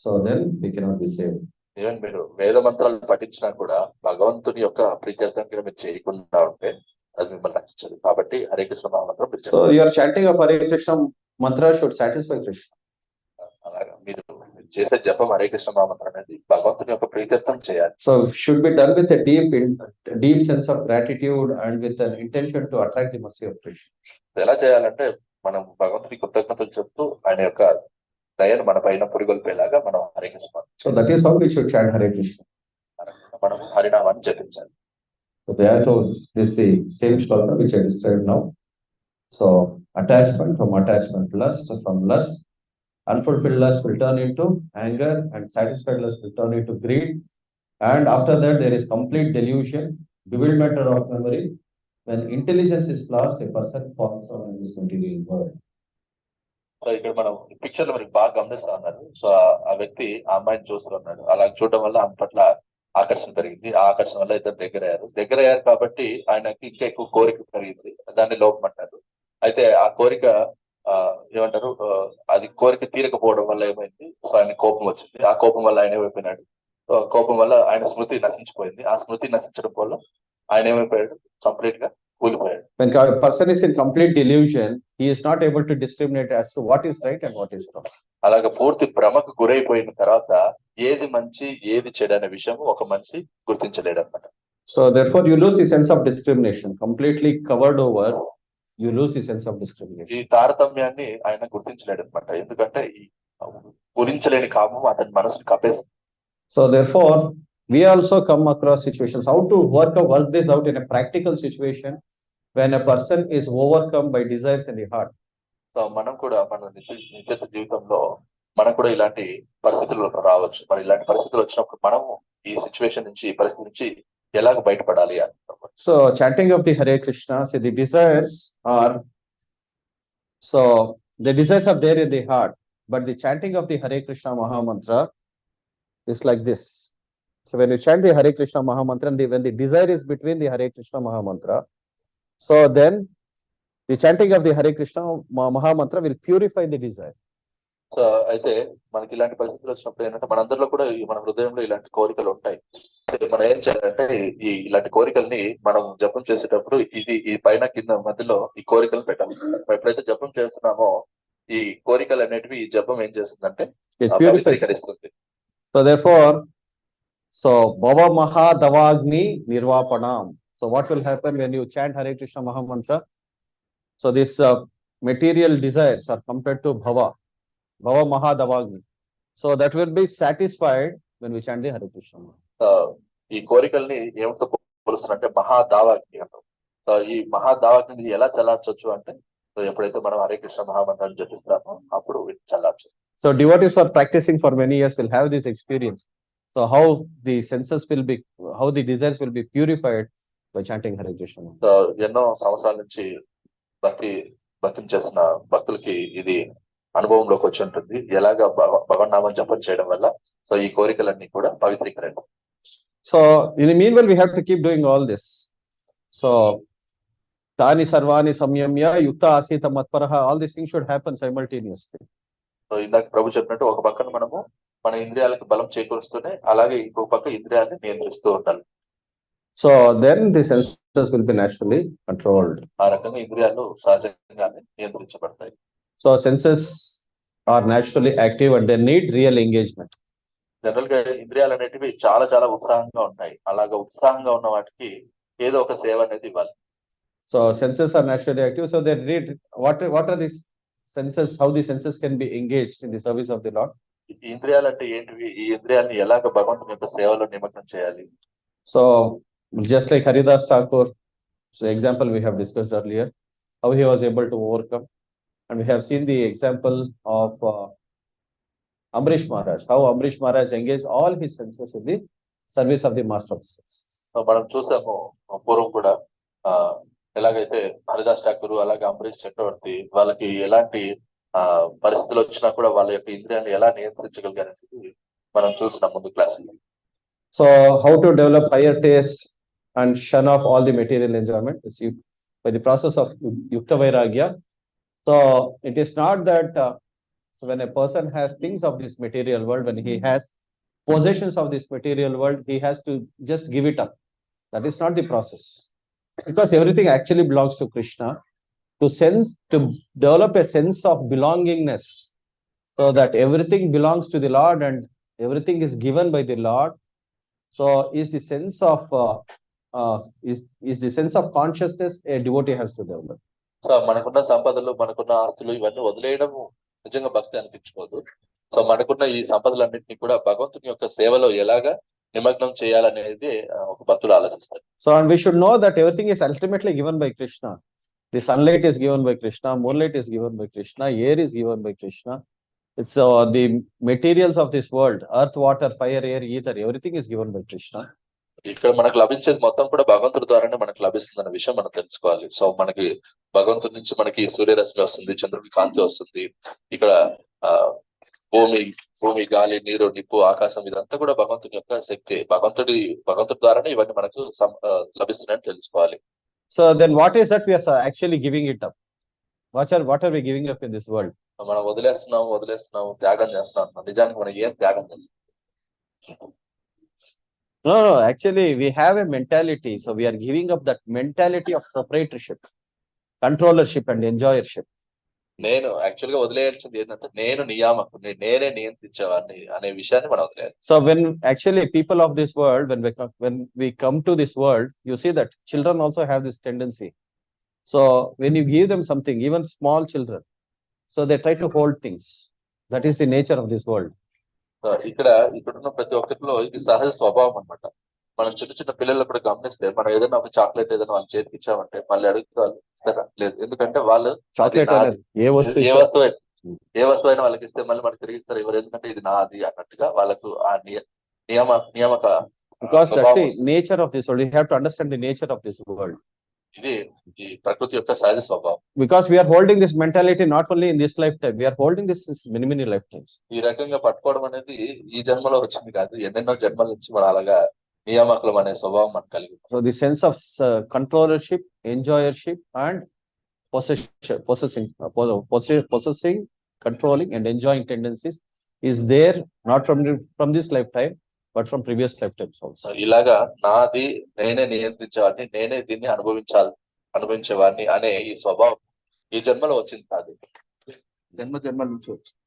so then we cannot be saved. Even మీరు వేద మంత్రాలు పఠించినా కూడా భగవంతుని యొక్క ప్రీత్యర్థం మీరు చేయకుండా ఉంటే అది మిమ్మల్ని రక్షించదు. కాబట్టి హరే కృష్ణ మహామంత్రం. So your chanting of Hare Krishna mantra should satisfy Krishna. అలాగా మీరు చేసే జపం హరే కృష్ణ మహామంత్రం అనేది భగవంతుని యొక్క ప్రీత్యర్థం చేయాలి. So should be done with a deep sense of gratitude and with an intention to attract the mercy of Krishna. ఎలా చేయాలంటే మనం భగవంతుని కృతజ్ఞతలు చెప్తూ ఆయన యొక్క దయను మన పైన పురిగొల్పేలాగా మనం Hare Krishna. So that is how we should chant Hare Krishna. మనం హరినామాన్ని జపించాలి. So therefore this is the same shloka which I described now. So attachment, from attachment lust, from lust unfulfilled lust will turn into anger and satisfied lust will turn into greed, and after that there is complete delusion, bewilderment of memory. When intelligence is lost, a person falls down in this material world. So ఇక్కడ మనం picture లో మనకి బాగా గమనిస్తా ఉన్నారు. So ఆ వ్యక్తి ఆ అమ్మాయిని చూస్తూ ఉన్నాడు. అలా చూడడం వల్ల ఆమె పట్ల ఆకర్షణ పెరిగింది. ఆ ఆకర్షణ వల్ల ఇద్దరు దగ్గర అయ్యారు కాబట్టి ఆయనకి ఇంకా ఎక్కువ కోరిక పెరిగింది. దాన్ని లోపం అంటారు. అయితే ఆ కోరిక ఏమంటారు, అది కోరిక తీరకపోవడం వల్ల ఏమైంది, సో ఆయన కోపం వచ్చింది. ఆ కోపం వల్ల ఆయన ఏమైపోయినాడు, కోపం వల్ల ఆయన స్మృతి నశించిపోయింది. ఆ స్మృతి నశించడం వల్ల ఆయన ఏమైపోయాడు, కంప్లీట్ గా కూలిపోయాడు. When a person is in complete delusion, he is not able to discriminate as to what is right and what is wrong. అలాగా పూర్తి భ్రమకు గురైపోయిన తర్వాత ఏది మంచి ఏది చెడు అనే విషయం ఒక మనిషి గుర్తించలేడు అనమాట. So therefore you lose the sense of discrimination. Completely covered over, you lose the sense of discrimination. ఈ తారతమ్యాన్ని ఆయన గుర్తించలేడు అనమాట. ఎందుకంటే ఈ గురించలేని కామం అతని మనసుని కప్పేస్తుంది. So therefore we also come across situations how to work this out in a practical situation when a person is overcome by desires in the heart. So మనం కూడా మన నిత్య జీవితంలో మనం కూడా ఇలాంటి పరిస్థితులకు రావచ్చు. మరి ఇలాంటి పరిస్థితులు వచ్చినప్పుడు మనము ఈ సిచ్యువేషన్ నుంచి, ఈ పరిస్థితి నుంచి ఎలాగ బయటపడాలి అని. So chanting of the Hare Krishna, see the desires are there in the heart, but the chanting of the Hare Krishna Maha Mantra is like this. So when you chant the Hare Krishna Maha Mantra, when the desire is between the Hare Krishna Maha Mantra, so then the chanting of the Hare Krishna Maha Mantra will purify the desire. So అయితే మనకి ఇలాంటి పరిస్థితులు వచ్చినప్పుడు ఏంటంటే మనందరిలో కూడా మన హృదయంలో ఇలాంటి కోరికలు ఉంటాయి. మనం ఏం చేయాలంటే ఇలాంటి కోరికల్ని మనం జపం చేసేటప్పుడు ఈ పైన కింద మధ్యలో ఈ కోరికలు పెట్టాలి. మనం ఎప్పుడైతే జపం చేస్తున్నామో ఈ కోరికలు అనేటివి ఈ జపం ఏం చేస్తుందంటే పవిత్రీకరిస్తుంది. So therefore, Bhava Mahadavagni Nirvapanam. So what will happen when you chant Hare Krishna Mahamantra? So this material desires are compared to Bhava Mahadavagni. So that will be satisfied when we chant the Hare Krishna. ఈ కోరికల్ని ఏమిటో పోలుస్తున్నంటే మహాదావాగ్ని అంటారు. So ఈ మహాదావాగ్ని ఎలా చల్లార్చొచ్చు అంటే ఎప్పుడైతే మనం హరే కృష్ణ మహామంత్రాన్ని జపిస్తామో అప్పుడు చల్లార్చు. So devotees who are practicing for many years will have this experience. So how the senses will be, how the desires will be purified by chanting Hare Krishna. So ఎన్నో సంవత్సరాల నుంచి భక్తిని చేసిన భక్తులకి ఇది అనుభవంలోకి వచ్చి ఉంటుంది. ఎలాగా భగవన్నామం జపం చేయడం వల్ల సో ఈ కోరికలన్నీ కూడా పవిత్రీకరణ. So in the meanwhile we have to keep doing all this. So Tani Sarvani Samyamya Yukta Asita Matparaha, all these things should happen simultaneously. So ఇందాక ప్రభు చెప్పినట్టు ఒక పక్కన మనము మన ఇంద్రియాలకు బలం చేకూరుస్తూనే అలాగే ఇంకొక పక్క ఇంద్రియాన్ని నియంత్రిస్తూ ఉండాలి. So then the senses will be naturally controlled. ఆ రకంగా ఇంద్రియాలు సహజంగానే నియంత్రించబడతాయి. So senses are naturally active and they need real engagement. General గా ఇంద్రియాలు అనేటివి చాలా చాలా ఉత్సాహంగా ఉంటాయి. అలాగా ఉత్సాహంగా ఉన్న వాటికి ఏదో ఒక సేవ అనేది ఇవ్వాలి. So senses are naturally active. So they need what are these senses? How the senses can be engaged in the service of the Lord? ఇంద్రియాలు అంటే ఏంటివి? ఈ ఇంద్రియాన్ని ఎలాగ భగవంతుని యొక్క సేవలో నిమగ్నం చేయాలి? So just like Haridas Thakur, so example we have discussed earlier, how he was able to overcome, and we have seen the example of Amrish Maharaj, how Amrish Maharaj engaged all his senses in the service of the master of the senses. మనం చూసాము పూర్వం కూడా ఎలాగైతే హరిదాస్ ఠాకూర్ అలాగే అంబరీష్ చక్రవర్తి వాళ్ళకి ఎలాంటి పరిస్థితులు వచ్చినా కూడా వాళ్ళ యొక్క ఇంద్రియాన్ని ఎలా నియంత్రించగలిగారనేది మనం చూసిన ముందు క్లాసులో. So how to develop higher taste and shun off all the material enjoyment is by the process of Yukta Vairagya. So it is not that so when a person has things of this material world, when he has possessions of this material world, he has to just give it up. That is not the process, because everything actually belongs to Krishna. To develop a sense of belongingness, so that everything belongs to the Lord and everything is given by the Lord. So is the sense of consciousness a devotee has to develop. So మనకున్న సంపదలు, మనకున్న ఆస్తులు ఇవన్నీ వదిలేయడం నిజంగా భక్తి అనిపించుకోదు. So మనకున్న ఈ సంపదలన్నింటినీ కూడా భగవంతుని యొక్క సేవలో ఎలాగా నిమగ్నం చేయాలనేది ఒక భక్తుడు ఆలోచిస్తాడు. So and we should know that everything is ultimately given by Krishna. The sunlight is given by Krishna, moonlight is given by Krishna, air is given by Krishna. It's the materials of this world, earth, water, fire, air, ether, everything is given by Krishna. ఇక్కడ మనకు లభించేది మొత్తం కూడా భగవంతుడి ద్వారానే మనకు లభిస్తుంది అనే విషయం మనం తెలుసుకోవాలి. సో మనకి భగవంతుడి నుంచి మనకి సూర్యరశ్మి వస్తుంది, చంద్రుడి కాంతి వస్తుంది. ఇక్కడ భూమి, గాలి, నీరు, నిప్పు, ఆకాశం ఇదంతా కూడా భగవంతుని యొక్క శక్తి. భగవంతుడి ద్వారానే ఇవన్నీ మనకు లభిస్తున్నాయని తెలుసుకోవాలి. So then what is that we are actually giving it up? What are we giving up in this world? మనం వదిలేస్తున్నాము, త్యాగం చేస్తున్నాం. నిజానికి మనం ఏం త్యాగం చేస్తాం? No, actually we have a mentality. So we are giving up that mentality of proprietorship, controllership and enjoyership. నేను actual గా వదిలేయాల్సింది ఏంటంటే నేను నియామకుని, నేనే నియంత్రించేవాడిని అనే విషయాన్ని మనం వదిలేయాలి. So when actually people of this world, when we come to this world, you see that children also have this tendency. So when you give them something, even small children, so they try to hold things. That is the nature of this world. ఇక్కడున్న ప్రతి ఒక్కరిలో ఇది సహజ స్వభావం అన్నమాట. మనం చిన్న పిల్లలు కూడా గమనిస్తే మనం ఏదైనా ఒక చాక్లెట్ ఏదైనా వాళ్ళు చేతికి ఇచ్చామంటే మళ్ళీ అడుగుతారు లేదు, ఎందుకంటే వాళ్ళు ఏ వస్తువు అయినా వాళ్ళకి ఇస్తే మళ్ళీ మనకి తిరిగిస్తారు. ఎవరు ఎందుకంటే ఇది నాది అన్నట్టుగా వాళ్ళకు ఆ నియామక. Because that's the nature of this world. You have to understand the nature of this world. ఇది ఈ ప్రకృతి యొక్క సహజ స్వభావం. Because we are holding this mentality not only in this lifetime, we are holding this many lifetimes. ఈ రకంగా పట్టుకోవడం అనేది ఈ జన్మలో వచ్చింది కాదు, ఎన్నెన్నో జన్మల నుంచి మనం అలాగా నియామకులం అనే స్వభావం మనకు కలిగి. So the sense of controllership, enjoyership and possessing controlling and enjoying tendencies is there not from this lifetime, but from previous lifetimes also. ఇలాగా నాది నేనే నియంత్రించేవాడిని, నేనే దీన్ని అనుభవించేవాడిని అనే ఈ స్వభావం ఈ జన్మలో వచ్చింది కాదు, జన్మ నుంచి వచ్చింది.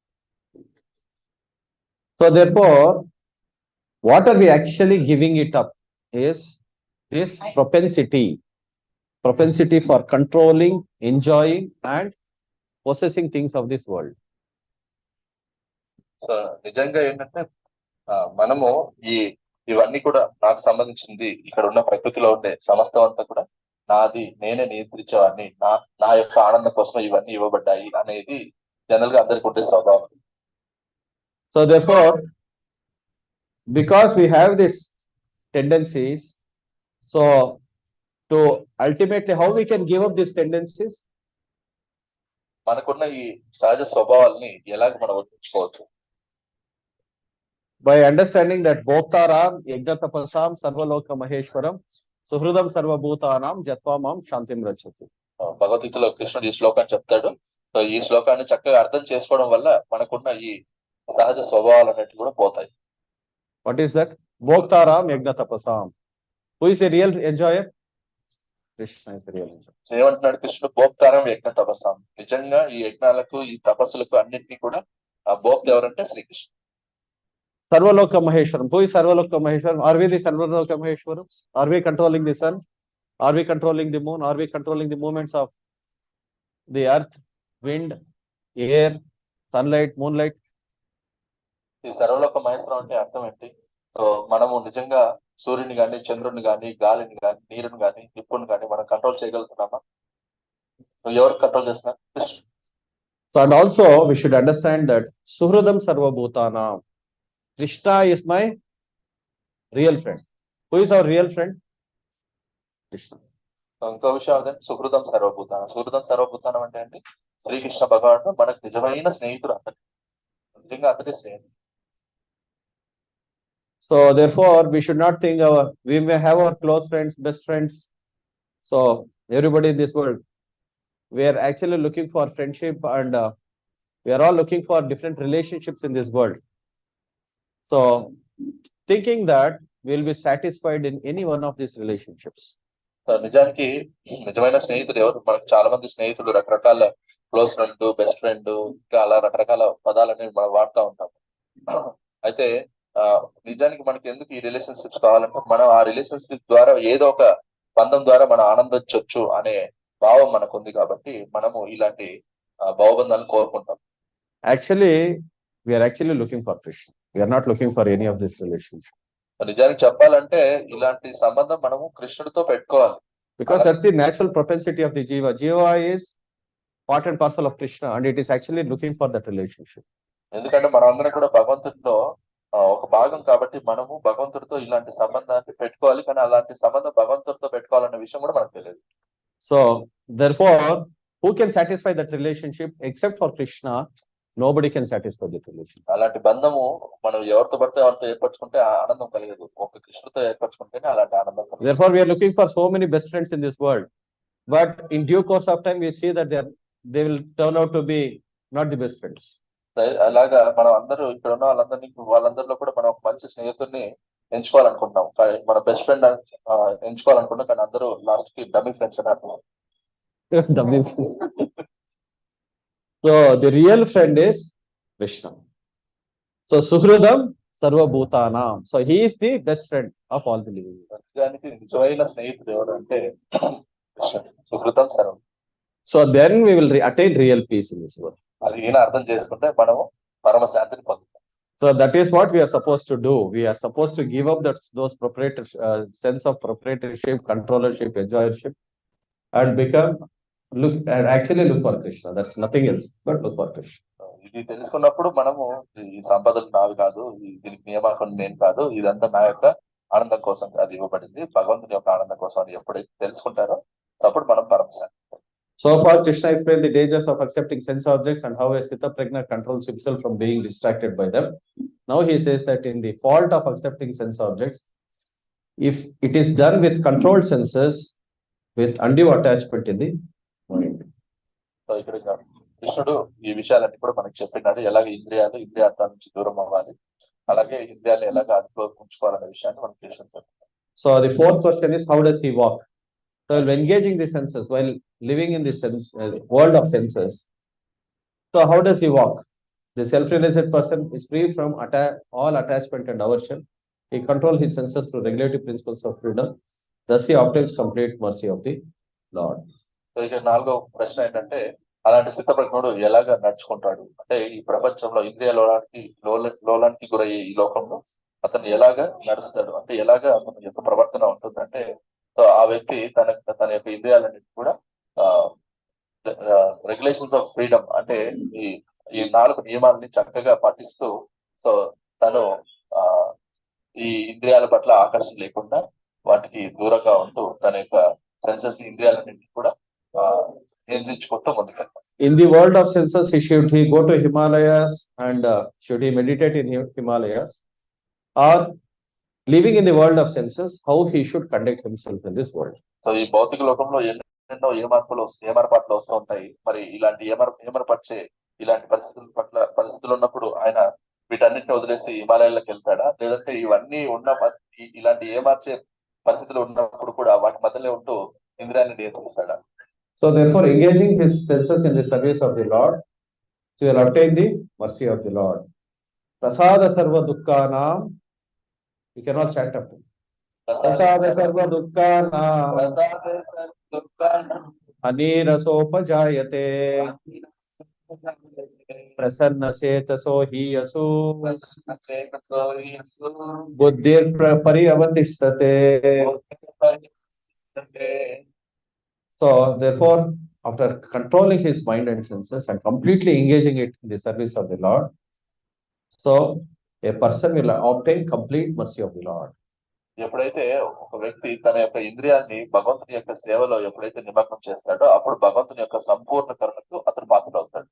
So therefore, what are we actually giving it up is this propensity for controlling, enjoying, and possessing things of this world. So నిజంగా ఏంటంటే మనము ఇవన్నీ కూడా నాకు సంబంధించింది, ఇక్కడ ఉన్న ప్రకృతిలో ఉండే సమస్తం అంతా కూడా నాది, నేనే నియంత్రించేవాడిని, నా యొక్క ఆనందం కోసం ఇవన్నీ ఇవ్వబడ్డాయి అనేది జనరల్ గా అందరికి ఉండే స్వభావం. So therefore, because we have these tendencies, so to ultimately how we can give up these tendencies? మనకున్న ఈ సహజ స్వభావాల్ని ఎలాగ మనం వదిలించుకోవచ్చు? By understanding that Bhoktaram, Yajnatapasam, Sarvaloka Maheshwaram, Suhridam Sarvabhutanam, Jatvamam, Shantim Rachati. భగవద్గీతలో కృష్ణుడు ఈ శ్లోకాన్ని చెప్తాడు. సో ఈ శ్లోకాన్ని చక్కగా అర్థం చేసుకోవడం వల్ల మనకున్న ఈ సహజ స్వభావాలు అనేవి కూడా పోతాయి. What is that? Bhoktaram, Yajnatapasam. Who is a real enjoyer? Krishna is a real enjoyer. ఏమంటున్నాడు కృష్ణుడు? భోక్తారం యజ్ఞ తపస్సాం. నిజంగా ఈ యజ్ఞాలకు ఈ తపస్సులకు అన్నింటినీ కూడా ఆ భోక్త ఎవరంటే Srikrishna. Sarvaloka Maheshwaram. Who is Sarvaloka Maheshwaram? Are we the Sarvaloka Maheshwaram? Are we controlling the sun? Are we controlling the moon? Are we controlling the movements of the earth, wind, air, sunlight, moonlight? ఈ సర్వలోక మహేశ్వరం అంటే అర్థం ఏంటి? So మనము నిజంగా సూర్యుని గాని, చంద్రుని గాని, గాలిని గాని, నీరుని గాని, నిప్పుని గాని మనం కంట్రోల్ చేయగలుగుతున్నామా? ఎవరు కంట్రోల్ చేస్తున్నారు? So and also we should understand that Suhridam Sarvabhutanam. Krishna is my real friend. Who is our real friend? Krishna. ఇంకో విషయం అదే సుహృదం సర్వభూతానం. సుహృదం సర్వభూతానం అంటే ఏంటి? శ్రీకృష్ణ భగవానుడు మనకు నిజమైన స్నేహితుడు, అతను నిజంగా అతనే స్నేహితుడు. So therefore we should not think we may have our close friends, best friends. So everybody in this world, we are actually looking for friendship, and we are all looking for different relationships in this world. So thinking that we'll be satisfied in any one of these relationships. So నిజానికి నిజమైన స్నేహితుడు ఎవరు? మనకు చాలా మంది స్నేహితులు, రకరకాల close friend, best friend, ఇంకా అలా రకరకాల పదాలని మనం వాడుతూ ఉంటాం. అయితే నిజానికి మనకి ఎందుకు ఈ రిలేషన్షిప్స్ కావాలంటే మనం ఆ రిలేషన్షిప్ ద్వారా ఏదో ఒక బంధం ద్వారా మనం ఆనందించవచ్చు అనే భావం మనకు ఉంది కాబట్టి మనము ఇలాంటి భావబంధాలను కోరుకుంటాం. Actually, we are actually looking for Krishna. We are not looking for any of this relationship. నిజానికి చెప్పాలంటే ఇలాంటి సంబంధం మనము కృష్ణుడితో పెట్టుకోవాలి. Because that's the natural propensity of the jiva. Jiva is part and parcel of Krishna, and it is actually looking for that relationship. ఎందుకంటే మనం అందరం కూడా భగవంతుడిలో ఒక భాగం కాబట్టి మనము భగవంతుడితో ఇలాంటి సంబంధాన్ని పెట్టుకోవాలి. కానీ అలాంటి సంబంధం భగవంతుడితో పెట్టుకోవాలనే విషయం కూడా మనకు తెలియదు. So therefore, who can satisfy that relationship except for Krishna? Nobody can satisfy that relationship. అలాంటి బంధము మనం ఎవరితో పడితే వాళ్ళతో ఏర్పరచుకుంటే ఆనందం కలిగదు. ఒక కృష్ణుడితో ఏర్పరచుకుంటేనే అలాంటి ఆనందం కలిగదు. Therefore, we are looking for so many best friends in this world, but in due course of time, we see that they will turn out to be not the best friends. అలాగా మనం అందరూ ఇక్కడ ఉన్న వాళ్ళందరిలో కూడా మనం ఒక మంచి స్నేహితుడిని ఎంచుకోవాలనుకుంటున్నాం, మన బెస్ట్ ఫ్రెండ్ ఎంచుకోవాలనుకుంటున్నాం. కానీ అందరూ లాస్ట్ కి డమ్మీ ఫ్రెండ్స్ అని అంటున్నాం. So the real friend is Krishna. So Suhridam Sarvabhutanam. So he is the best friend of all the living. దానికి నిజమైన స్నేహితుడు ఎవరు అంటే సుహృదం సర్వం. So then we will attain real peace in this world. అది ఈయన అర్థం చేసుకుంటే మనము పరమ శాంతిని పొందుతాం. So that is what we are supposed to do. We are supposed to give up those sense of proprietorship, controllership, enjoyership, and actually look for Krishna. That's nothing else but look for Krishna. ఇది తెలుసుకున్నప్పుడు మనము ఈ సంపదలు నావి కాదు, దీనికి నియామకం నేను కాదు, ఇదంతా నా యొక్క ఆనందం కోసం అది ఇవ్వబడింది, భగవంతుని యొక్క ఆనందం కోసం అని ఎప్పుడైతే తెలుసుకుంటారో అప్పుడు మనం పరమ శాంతి. So far, Krishna explained the dangers of accepting sense objects and how a Sita Prajna controls himself from being distracted by them. Now he says that in the fault of accepting sense objects, if it is done with controlled senses, with undue attachment in the mind. So ఇక్కడ కృష్ణుడు ఈ విషయాలన్నీ కూడా మనకి చెప్పినాడు, ఎలాగ ఇంద్రియార్థాల నుంచి దూరం అవ్వాలి, అలాగే ఇంద్రియాలను ఎలాగ అదుపులో ఉంచుకోవాలనే విషయాన్ని మనకి కృష్ణుడు చెప్పాడు. So the fourth question is, how does he walk? So while engaging the senses, while living in the world of senses, so how does he walk? The self-realized person is free from all attachment and aversion. He controls his senses through regulative principles of freedom. Thus he obtains complete mercy of the Lord. So ఇక 4వ ప్రశ్న ఏంటంటే, అలాంటి స్థితప్రజ్ఞుడు ఎలాగ నడుచుకుంటాడు అంటే, ఈ ప్రపంచంలో ఇంద్రియ లోలానికి గురయ్యే ఈ లోకంలో అతను ఎలాగ నడుస్తాడు అంటే, ఎలాగ అతని యొక్క ప్రవర్తన ఉంటుందంటే, సో ఆ వ్యక్తి తన యొక్క ఇంద్రియాలన్నిటి కూడా రెగ్యులేషన్స్ ఆఫ్ ఫ్రీడమ్ అంటే ఈ 4 నియమాలని చక్కగా పాటిస్తూ, సో తను ఈ ఇంద్రియాల పట్ల ఆకర్షణ లేకుండా వాటికి దూరంగా ఉంటూ తన యొక్క సెన్సెస్ ఇంద్రియాలన్నింటినీ కూడా నియంత్రించుకుంటూ ముందుకెళ్తాం. In the world of senses, should he go to Himalayas and should he meditate in Himalayas, or living in the world of senses, how he should conduct himself in this world? So ఈ భౌతిక లోకంలో ఎన్నో ఏమార్పాట్లు వస్తూ ఉంటాయి. మరి ఇలాంటి ఏమరపరిచే ఇలాంటి పరిస్థితులు ఉన్నప్పుడు ఆయన వీటన్నిటిని వదిలేసి హిమాలయాలకు వెళ్తాడా, లేదంటే ఇవన్నీ ఇలాంటి ఏమార్చే పరిస్థితులు ఉన్నప్పుడు కూడా వాటి మధ్యలో ఉంటూ ఇంద్రియాన్ని నియంత్రిస్తాడా? So therefore, engaging his senses in the service of the Lord, so he will obtain the mercy of the Lord. Prasada sarva dukkhanam, you cannot chant up to. Prasada sarva dukkhanam, anirasopajayate, prasanna setaso hi asu, buddhir pariavatistate. So therefore, after controlling his mind and senses and completely engaging it in the service of the Lord, so a person will obtain complete mercy of the Lord. ఎప్పుడైతే ఒక వ్యక్తి తన యొక్క ఇంద్రియాన్ని భగవంతుని యొక్క సేవలో ఎప్పుడైతే నిమగ్నం చేస్తాడో, అప్పుడు భగవంతుని యొక్క సంపూర్ణ కరుణకు అతను పాత్రుడవుతాడు.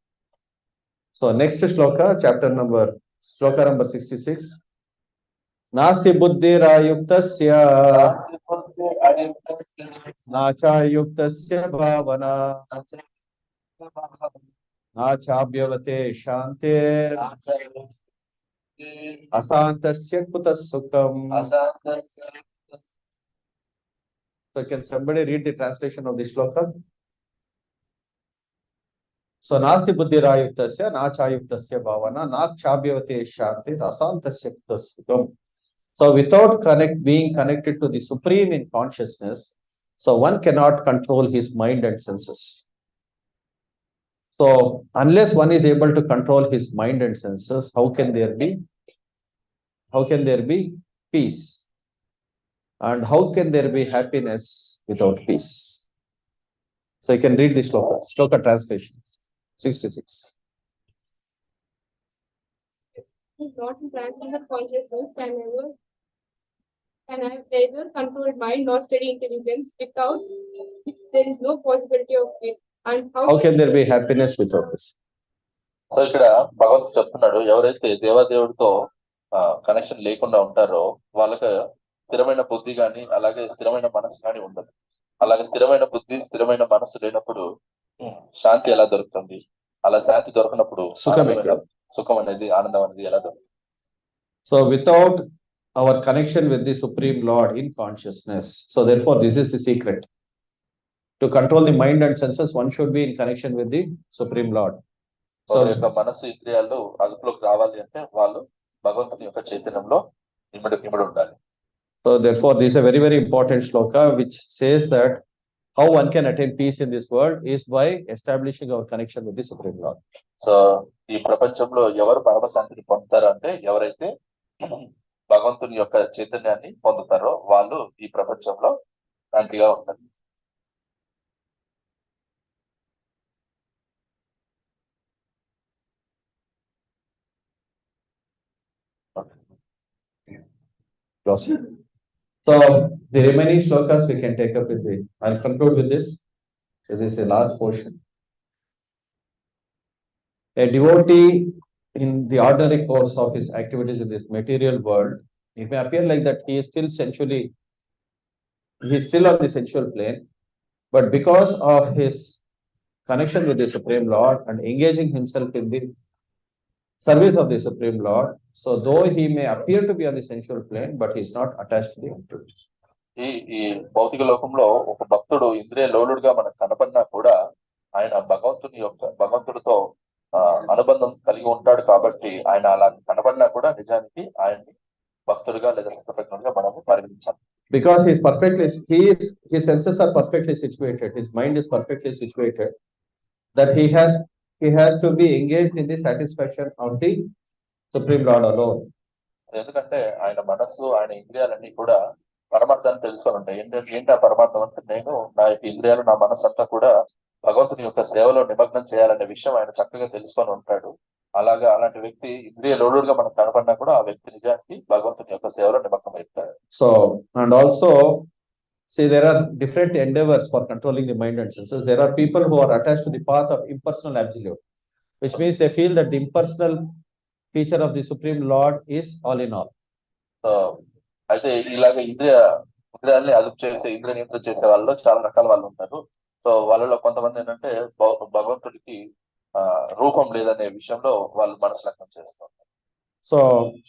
So next sloka number 66. Nasti buddhirayuktasya nachayuktasya bhavana nachabhyavate shantir asantasya kutas sukham. So can somebody read the translation of this sloka? So nasti buddhirayuktasya nachayuktasya bhavana nachabhyavate shantir asantasya kutas sukham. So without being connected to the Supreme in consciousness, so one cannot control his mind and senses. So unless one is able to control his mind and senses, how can there be peace? And how can there be happiness without peace? So you can read the sloka translation, 66. Not in transcendental consciousness can have neither controlled mind nor steady intelligence, without which there is no possibility of peace. And how can there be happiness without this? So ఇక్కడ భగవంతుడు చెప్తున్నాడు, ఎవరైతే దేవాదేవుడితో connection లేకుండా ఉంటారో వాళ్ళకి స్థిరమైన బుద్ధి కానీ అలాగే స్థిరమైన మనసు కానీ ఉండదు. అలాగే స్థిరమైన బుద్ధి స్థిరమైన మనసు లేనప్పుడు శాంతి ఎలా దొరుకుతుంది? అలా శాంతి దొరకనప్పుడు సుఖం అనేది ఆనందం అనేది ఎలా దొరుకుతుంది? So without our connection with the Supreme Lord in consciousness, so therefore this is the secret. To control the mind and senses, one should be in connection with the Supreme Lord. So మనసు ఇంద్రియాలు అదుపులోకి రావాలి అంటే వాళ్ళు భగవంతుని యొక్క చైతన్యంలో ఇమిడి ఉండాలి. So therefore this is a very, very important shloka which says that how one can attain peace in this world is by establishing our connection with the Supreme Lord. So ఈ ప్రపంచంలో ఎవరు పరమశాంతిని పొందుతారు అంటే, ఎవరైతే భగవంతుని యొక్క చైతన్యాన్ని పొందుతారో వాళ్ళు ఈ ప్రపంచంలో శాంతిగా ఉంటారు. So the remaining shlokas we can take up with the. I'll conclude with this. So this is the last portion. A devotee in the ordinary course of his activities in this material world, it may appear like that he is still on the sensual plane, but because of his connection with the Supreme Lord and engaging himself in the service of the Supreme Lord. So though he may appear to be on the sensual plane, but he is not attached to the entity. ఈ భౌతిక లోకంలో ఒక భక్తుడు ఇంద్రియ లోలుడుగా మనకు కనపడినా కూడా ఆయన భగవంతుడితో అనుబంధం కలిగి ఉంటాడు కాబట్టి ఆయన అలా కనపడినా కూడా నిజానికి ఆయన్ని భక్తుడిగా లేదా సత్యప్రజ్ఞుడిగా మనము పరిగణించాలి. Because his senses are perfectly situated, his mind is perfectly situated, that he has to be engaged in the satisfaction of the Supreme Lord alone. ఎందుకంటే ఆయన మనస్సు ఆయన ఇంద్రియాలన్నీ కూడా పరమార్థాన్ని తెలుసుకొని ఉంటాయి. ఏంటి ఆ పరమార్థం అంటే నేను నా యొక్క ఇంద్రియాలు నా మనస్సు అంతా కూడా భగవంతుని యొక్క సేవలో నిమగ్నం చేయాలనే విషయం ఆయన చక్కగా తెలుసుకొని ఉంటాడు. అలాంటి వ్యక్తి ఇంద్రియ లోడుగా మనకు కనపడినా కూడా ఆ వ్యక్తి నిజానికి భగవంతుని యొక్క సేవలో నిమగ్నం అవుతాడు. So and also see, there are different endeavors for controlling the mind and senses. There are people who are attached to the path of impersonal absolute, which means they feel that the impersonal feature of the Supreme Lord is all in all. అయితే ఇలాగ ఇంద్రియాలని అదుపు చేసే ఇంద్రియ నియంత్రణ చేసే వాళ్ళు చాలా రకాల వాళ్ళు ఉంటారు. సో వాళ్ళలో కొంతమంది ఏంటంటే భగవంతుడికి రూపం లేదనే విషయంలో వాళ్ళు మనసు లగ్నం చేస్తారు. So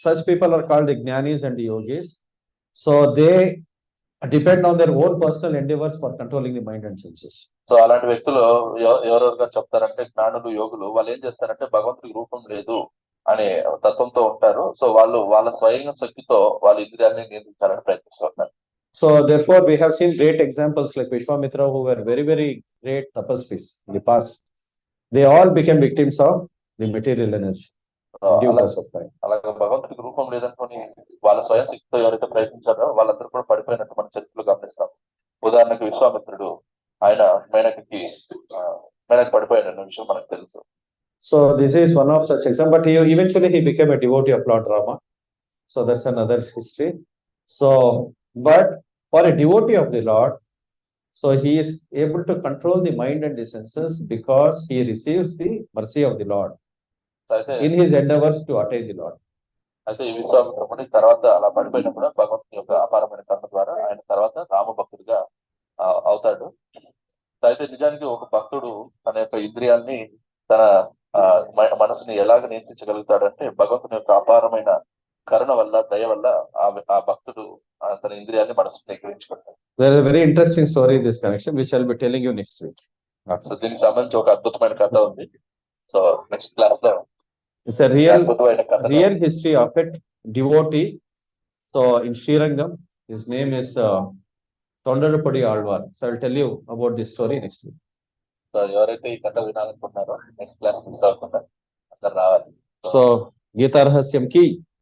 such people are called the Jnanis and the Yogis. So they depend on their own personal endeavors for controlling the mind and senses. So అలాంటి వ్యక్తులు ఎవరెవరుగా చెప్తారంటే జ్ఞానులు యోగులు వాళ్ళు ఏం చేస్తారంటే భగవంతుడికి రూపం లేదు అనే తత్వంతో ఉంటారు. సో వాళ్ళ స్వయం శక్తితో వాళ్ళ ఇంద్రియాలని నియంత్రించాలని ప్రయత్నిస్తుంటారు. So therefore we have seen great examples like Vishwamitra, who were very, very great tapasvis in the past. They all became victims of the material energy due course of time. అలాగే భగవంతుడికి రూపం లేదనుకొని వాళ్ళ స్వయం శక్తితో ఎవరైతే ప్రయత్నించారో వాళ్ళందరూ కూడా పడిపోయినట్టు మన చరిత్రలో గమనిస్తాం. ఉదాహరణకు విశ్వామిత్రుడు ఆయన మేనకి పడిపోయిన విషయం మనకు తెలుసు. So this is one of such examples, but eventually he became a devotee of Lord Rama. So that's another history. So, but for a devotee of the Lord, so he is able to control the mind and the senses because he receives the mercy of the Lord in his endeavors to attain the Lord. అయితే ఈ విశ్వామిత్రుడి తర్వాత అలా పడిపోయినప్పుడు భగవంతుని యొక్క అపారమైన కర్మ ద్వారా ఆయన తర్వాత రామభక్తుడిగా అవుతాడు. అయితే నిజానికి ఒక భక్తుడు తన యొక్క ఇంద్రియాల్ని తన మనసుని ఎలాగ నియంత్రించగలుగుతాడంటే భగవంతుని యొక్క అపారమైన కరుణ వల్ల దయ వల్ల ఆ భక్తుడు తన ఇంద్రియాన్ని మనసుని నిగ్రహించుకుంటాడు. There is a very interesting story in this connection which I will be telling you next week. So దీనికి సంబంధించి ఒక అద్భుతమైన కథ ఉంది. సో నెక్స్ట్ క్లాస్ లో it's a real history of a devotee. So in Srirangam, his name is Tondarapudi Alvar. So I will tell you about this story next week. So ఎవరైతే ఈ కథ వినాలనుకుంటున్నారో నెక్స్ట్ క్లాస్ మిస్ అవ్వకుండా అందరు రావాలి. So Gita Rahasyam ki